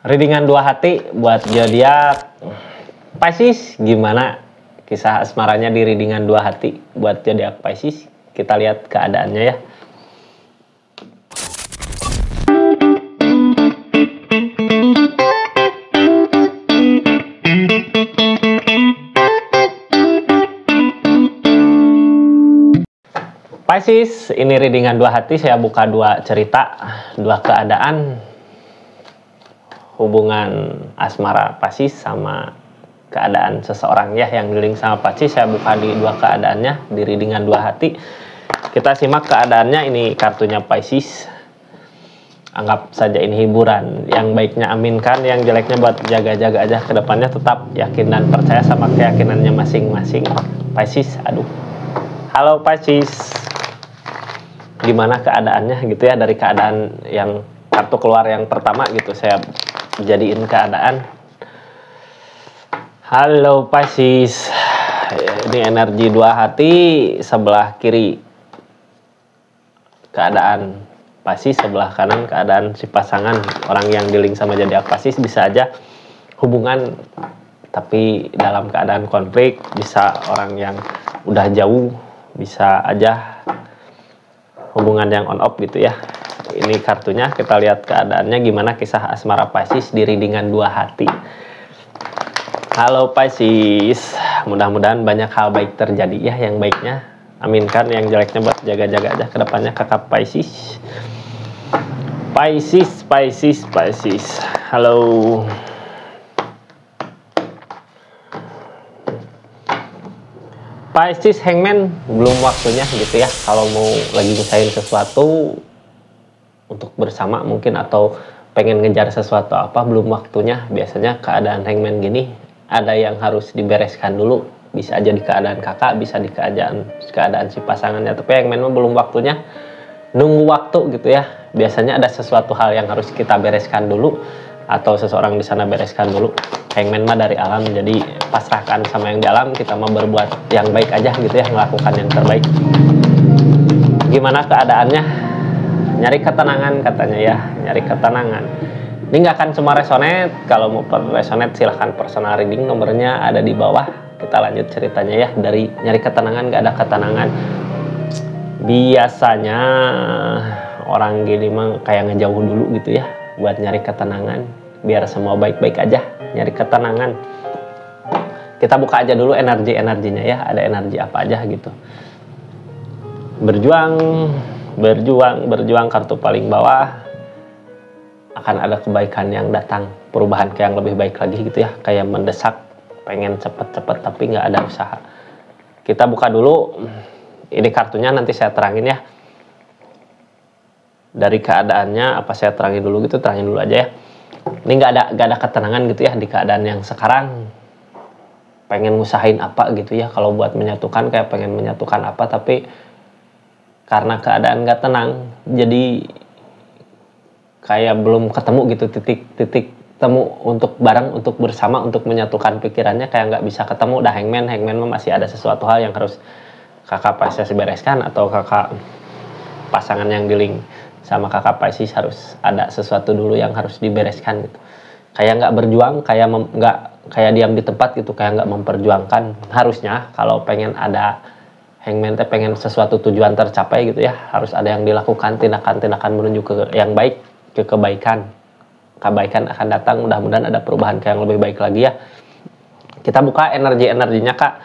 Readingan dua hati buat zodiak Pisces, gimana kisah asmaranya di readingan dua hati buat zodiak Pisces? Kita lihat keadaannya ya. Pisces, ini readingan dua hati, saya buka dua cerita, dua keadaan hubungan asmara Pisces sama keadaan seseorang ya yang dealing sama Pisces. Saya buka di dua keadaannya di readingan dua hati. Kita simak keadaannya. Ini kartunya Pisces. Anggap saja ini hiburan. Yang baiknya aminkan, yang jeleknya buat jaga-jaga aja ke depannya. Tetap yakin dan percaya sama keyakinannya masing-masing. Pisces, aduh. Halo Pisces. Gimana keadaannya gitu ya, dari keadaan yang kartu keluar yang pertama gitu saya jadiin keadaan. Halo Pisces, ini energi dua hati. Sebelah kiri keadaan Pisces, sebelah kanan keadaan si pasangan, orang yang dealing sama zodiak Pisces. Bisa aja hubungan tapi dalam keadaan konflik, bisa orang yang udah jauh, bisa aja hubungan yang on off gitu ya. Ini kartunya, kita lihat keadaannya gimana kisah asmara Pisces di readingan dua hati. Halo Pisces, mudah-mudahan banyak hal baik terjadi ya. Yang baiknya aminkan, yang jeleknya buat jaga-jaga aja ke depannya kakak Pisces. Pisces. Halo. Pisces, Hangman, belum waktunya gitu ya. Kalau mau lagi nyusahin sesuatu untuk bersama mungkin, atau pengen ngejar sesuatu apa, belum waktunya. Biasanya keadaan Hangman gini, ada yang harus dibereskan dulu. Bisa aja di keadaan kakak, bisa di keadaan si pasangannya. Tapi Hangman mah belum waktunya, nunggu waktu gitu ya. Biasanya ada sesuatu hal yang harus kita bereskan dulu, atau seseorang di sana bereskan dulu. Hangman mah dari alam, jadi pasrahkan sama yang di alam. Kita mau berbuat yang baik aja gitu ya, melakukan yang terbaik. Gimana keadaannya? Nyari ketenangan katanya ya, nyari ketenangan. Ini nggak akan cuma resonate. Kalau mau resonate silahkan personal reading, nomornya ada di bawah. Kita lanjut ceritanya ya. Dari nyari ketenangan, nggak ada ketenangan. Biasanya orang gini mah kayak ngejauh dulu gitu ya, buat nyari ketenangan, biar semua baik-baik aja. Nyari ketenangan, kita buka aja dulu energinya ya. Ada energi apa aja gitu. Berjuang, kartu paling bawah. Akan ada kebaikan yang datang, perubahan ke yang lebih baik lagi gitu ya. Kayak mendesak, pengen cepet-cepet tapi nggak ada usaha. Kita buka dulu. Ini kartunya nanti saya terangin ya. Dari keadaannya apa saya terangin dulu gitu, terangin dulu aja ya. Ini nggak ada ketenangan gitu ya di keadaan yang sekarang. Pengen ngusahain apa gitu ya, kalau buat menyatukan kayak pengen menyatukan apa, tapi karena keadaan nggak tenang, jadi kayak belum ketemu gitu titik temu untuk bareng, untuk bersama, untuk menyatukan pikirannya, kayak nggak bisa ketemu. Dah Hangman masih ada sesuatu hal yang harus kakak Pisces bereskan, atau kakak pasangan yang dealing sama kakak Pisces harus ada sesuatu dulu yang harus dibereskan gitu. Kayak nggak berjuang, kayak diam di tempat gitu, kayak nggak memperjuangkan. Harusnya kalau pengen ada Hangman, pengen sesuatu tujuan tercapai gitu ya, harus ada yang dilakukan, tindakan-tindakan menuju ke yang baik, ke kebaikan. Kebaikan akan datang, mudah-mudahan ada perubahan ke yang lebih baik lagi ya. Kita buka energinya kak.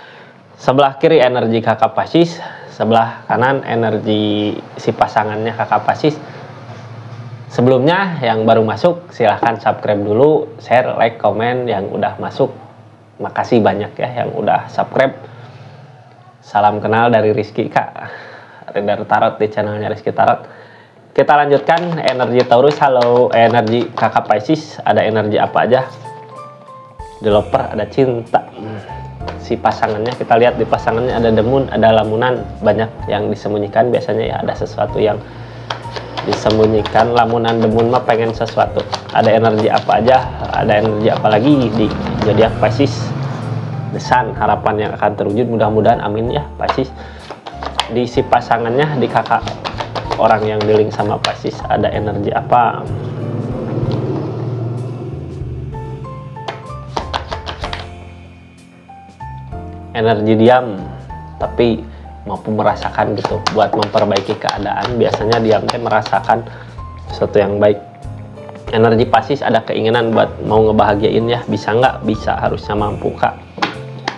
Sebelah kiri energi kakak Pisces, sebelah kanan energi si pasangannya kakak Pisces. Sebelumnya yang baru masuk silahkan subscribe dulu, share, like, komen. Yang udah masuk makasih banyak ya yang udah subscribe. Salam kenal dari Rizky kak, reader tarot di channelnya Rizky Tarot. Kita lanjutkan energi Taurus. Halo energi kakak Pisces, ada energi apa aja? Developer, ada cinta. Si pasangannya, kita lihat di pasangannya ada demun, ada lamunan, banyak yang disembunyikan biasanya ya. Ada sesuatu yang disembunyikan, lamunan, demun mah pengen sesuatu. Ada energi apa aja? Ada energi apa lagi di zodiak Pisces? The Sun, harapan yang akan terwujud, mudah-mudahan amin ya Pisces. Di si pasangannya, di kakak orang yang dealing sama Pisces, ada energi apa? energi diam tapi mampu merasakan gitu buat memperbaiki keadaan. Biasanya diam teh merasakan sesuatu yang baik. Energi Pisces ada keinginan buat mau ngebahagiain ya, bisa nggak? Bisa, harusnya mampu kak,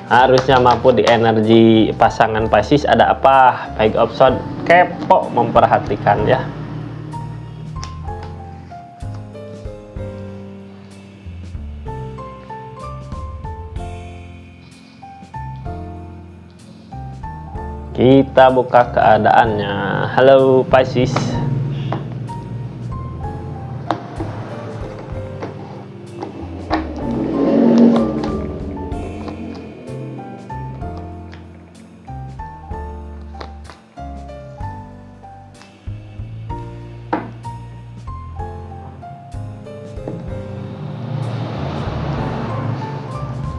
harusnya mampu. Di energi pasangan Pisces ada apa? Baik option kepo, memperhatikan ya. Kita buka keadaannya. Halo Pisces.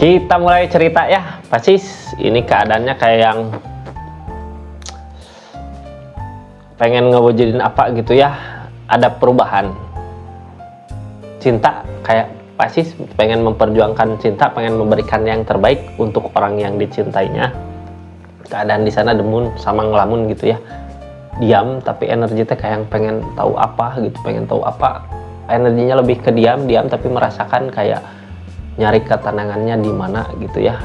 Kita mulai cerita ya Pisces. Ini keadaannya kayak yang pengen ngewujudin apa gitu ya, ada perubahan cinta. Kayak Pisces pengen memperjuangkan cinta, pengen memberikan yang terbaik untuk orang yang dicintainya. Keadaan di sana demun sama ngelamun gitu ya, diam tapi energinya kayak yang pengen tahu apa gitu, pengen tahu apa. Energinya lebih ke diam tapi merasakan kayak nyari ketenangannya di mana gitu ya,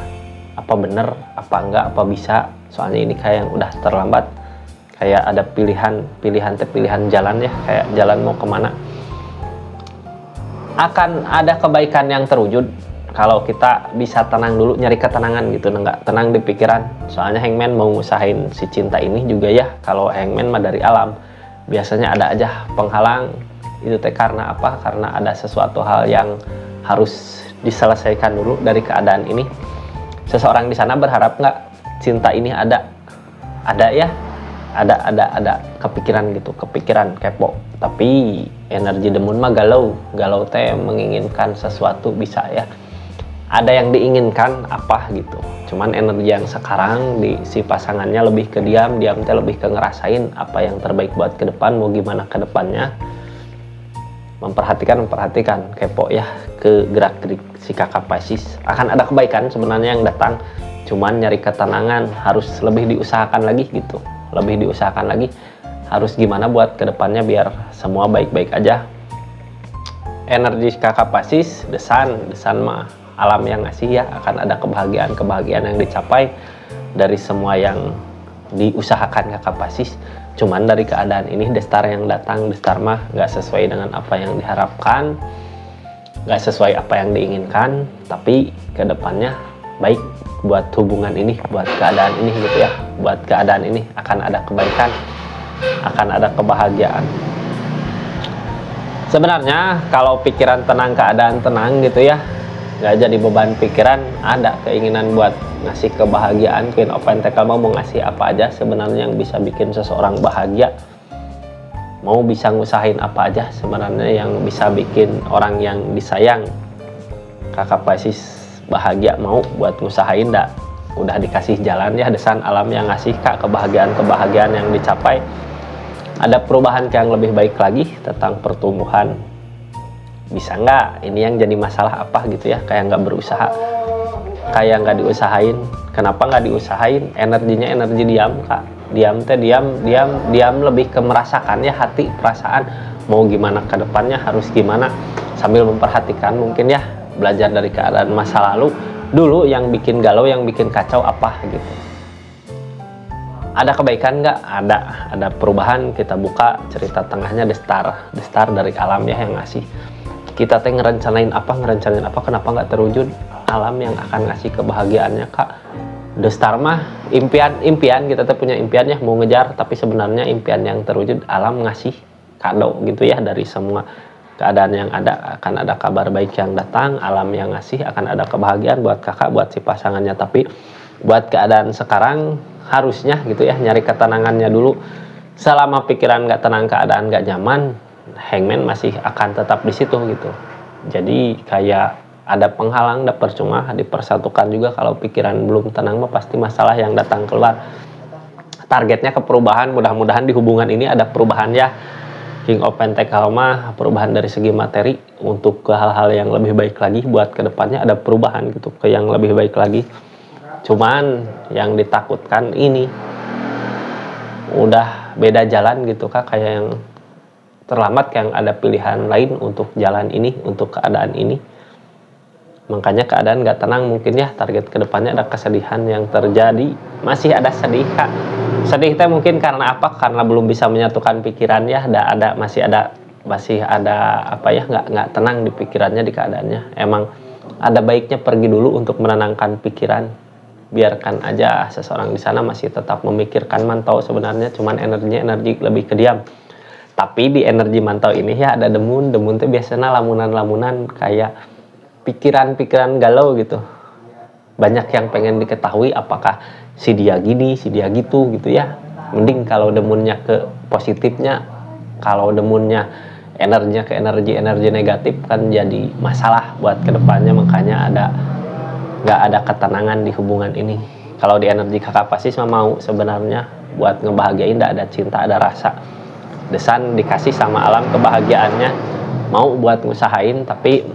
apa bener apa enggak, apa bisa. Soalnya ini kayak yang udah terlambat, kayak ada pilihan jalan ya, kayak jalan mau kemana. Akan ada kebaikan yang terwujud kalau kita bisa tenang dulu, nyari ketenangan gitu, nggak tenang di pikiran. Soalnya Hangman mau ngusahain si cinta ini juga ya. Kalau Hangman mah dari alam biasanya ada aja penghalang. Itu teh karena apa? Karena ada sesuatu hal yang harus diselesaikan dulu dari keadaan ini. Seseorang di sana berharap nggak cinta ini ada ya, ada kepikiran gitu, kepikiran kepo. Tapi energi demun mah galau teh menginginkan sesuatu bisa ya, ada yang diinginkan apa gitu. Cuman energi yang sekarang di si pasangannya lebih ke diam teh lebih ke ngerasain apa yang terbaik buat ke depan, mau gimana ke depannya. Memperhatikan kepo ya ke gerak-gerik si kakak Pisces. Akan ada kebaikan sebenarnya yang datang, cuman nyari ketenangan harus lebih diusahakan lagi gitu, lebih diusahakan lagi. Harus gimana buat kedepannya biar semua baik-baik aja. Energi kakak Pisces, desan mah alam yang ngasih ya. Akan ada kebahagiaan yang dicapai dari semua yang diusahakan kakak Pisces. Cuman dari keadaan ini destar yang datang, destar mah nggak sesuai dengan apa yang diharapkan, nggak sesuai apa yang diinginkan. Tapi kedepannya baik buat hubungan ini, buat keadaan ini gitu ya. Buat keadaan ini akan ada kebaikan, akan ada kebahagiaan. Sebenarnya kalau pikiran tenang, keadaan tenang gitu ya, nggak jadi beban pikiran. Ada keinginan buat ngasih kebahagiaan. Queen of Pentacle mau ngasih apa aja sebenarnya yang bisa bikin seseorang bahagia. Mau bisa ngusahain apa aja sebenarnya yang bisa bikin orang yang disayang kakak Pisces bahagia. Mau buat ngusahain dah, udah dikasih jalan ya. Desan alam yang ngasih kak kebahagiaan yang dicapai. Ada perubahan yang lebih baik lagi tentang pertumbuhan. Bisa nggak? Ini yang jadi masalah apa gitu ya, kayak nggak berusaha, kayak nggak diusahain. Kenapa nggak diusahain? Energinya energi diam kak. Diam lebih ke merasakan ya, hati, perasaan mau gimana ke depannya, harus gimana, sambil memperhatikan mungkin ya, belajar dari keadaan masa lalu dulu yang bikin galau, yang bikin kacau apa gitu. Ada kebaikan nggak? Ada perubahan. Kita buka cerita tengahnya, destar dari alam ya yang ngasih. Kita teh ngerencanain apa, kenapa nggak terwujud? Alam yang akan ngasih kebahagiaannya kak. Destar mah impian, kita teh punya impian ya, mau ngejar, tapi sebenarnya impian yang terwujud alam ngasih kado gitu ya. Dari semua keadaan yang ada akan ada kabar baik yang datang, alam yang ngasih, akan ada kebahagiaan buat kakak, buat si pasangannya. Tapi buat keadaan sekarang harusnya gitu ya, nyari ketenangannya dulu. Selama pikiran nggak tenang, keadaan nggak nyaman, Hangman masih akan tetap di situ gitu. Jadi kayak ada penghalang, ada percuma, dipersatukan juga. Kalau pikiran belum tenang mah pasti masalah yang datang keluar. Targetnya ke perubahan, mudah-mudahan di hubungan ini ada perubahan ya. King of Pentacle mah perubahan dari segi materi untuk ke hal-hal yang lebih baik lagi. Buat kedepannya ada perubahan gitu, ke yang lebih baik lagi. Cuman yang ditakutkan ini udah beda jalan gitu Kak, kayak yang terlambat, yang ada pilihan lain untuk jalan ini, untuk keadaan ini. Makanya keadaan gak tenang mungkin ya, target kedepannya ada kesedihan yang terjadi. Masih ada sedih Kak. Sedih teh mungkin karena apa? Karena belum bisa menyatukan pikiran ya, masih ada apa ya, nggak tenang di pikirannya, di keadaannya. Emang ada baiknya pergi dulu untuk menenangkan pikiran. Biarkan aja seseorang di sana masih tetap memikirkan mantau, sebenarnya cuman energi lebih ke diam. Tapi di energi mantau ini ya ada demun teh biasanya lamunan kayak pikiran-pikiran galau gitu. Banyak yang pengen diketahui, apakah si dia gini, si dia gitu ya. Mending kalau demunnya ke positifnya, kalau demunnya energinya ke energi negatif kan jadi masalah buat kedepannya. Makanya nggak ada ketenangan di hubungan ini. Kalau di energi kakak pasti mau sebenarnya buat ngebahagiain, nggak ada cinta, ada rasa. Desan dikasih sama alam kebahagiaannya, mau buat ngusahain, tapi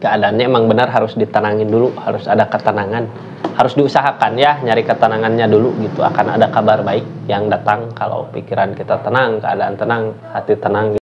keadaannya emang benar harus ditenangin dulu, harus ada ketenangan, harus diusahakan ya, nyari ketenangannya dulu gitu. Akan ada kabar baik yang datang kalau pikiran kita tenang, keadaan tenang, hati tenang.